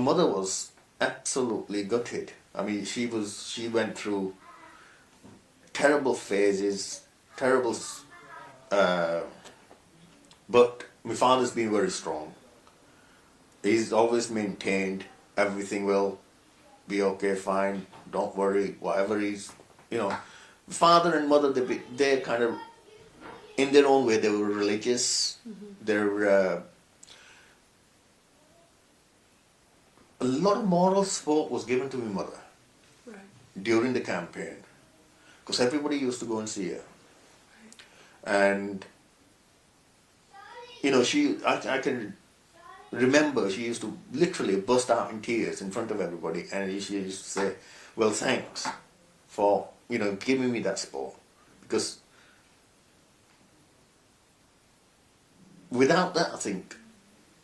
mother was absolutely gutted. I mean, she went through terrible phases, but my father's been very strong. He's always maintained everything will be okay, fine, don't worry, whatever father and mother, they're kind of, in their own way, they were religious. They're, a lot of moral support was given to my mother during the campaign, because everybody used to go and see her. And, I can remember she used to literally burst out in tears in front of everybody, and she used to say, well, thanks for, giving me that support, because without that, I think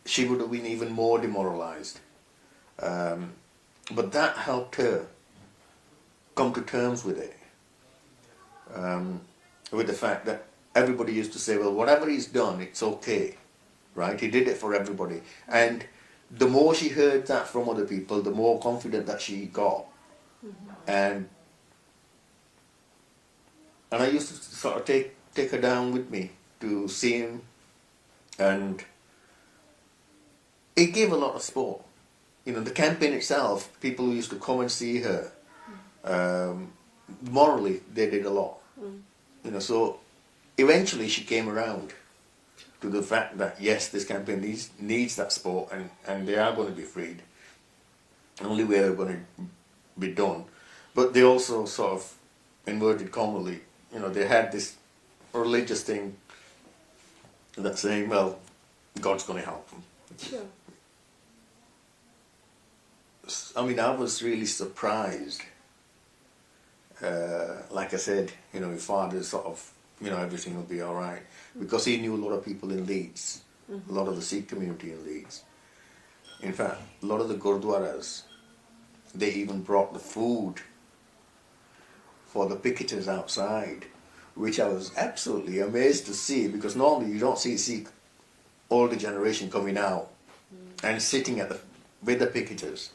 she would have been even more demoralized. But that helped her come to terms with it, with the fact that everybody used to say, well, whatever he's done, it's okay, right? He did it for everybody. And the more she heard that from other people, the more confident that she got. And I used to sort of take her down with me to see him, and it gave a lot of support. The campaign itself, people who used to come and see her, morally, they did a lot. So eventually she came around to the fact that, yes, this campaign needs that support, and they are going to be freed. The only way they're going to be done. But they also sort of, inverted commas, they had this religious thing that's saying, well, God's going to help them. Sure. I mean, I was really surprised. Like I said, my father sort of, everything will be all right, because he knew a lot of people in Leeds, a lot of the Sikh community in Leeds. In fact, a lot of the gurdwaras, they even brought the food for the picketers outside, which I was absolutely amazed to see, because normally you don't see Sikh older generation coming out and sitting with the picketers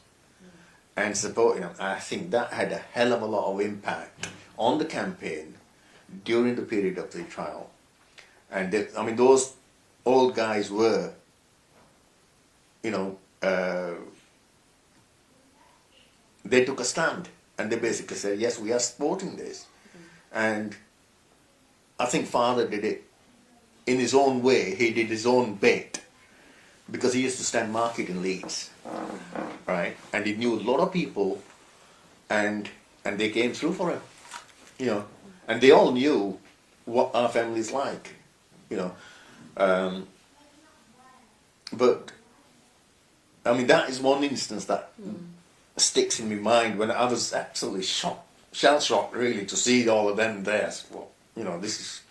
and supporting them. I think that had a hell of a lot of impact on the campaign during the period of the trial. And those old guys were, they took a stand, and they basically said, yes, we are supporting this. And I think Father did it in his own way. He did his own bit, because he used to stand market in Leeds, right? And he knew a lot of people, and they came through for him, and they all knew what our family's like, but I mean, that is one instance that sticks in my mind, when I was absolutely shell-shocked, really, to see all of them there. Well, this is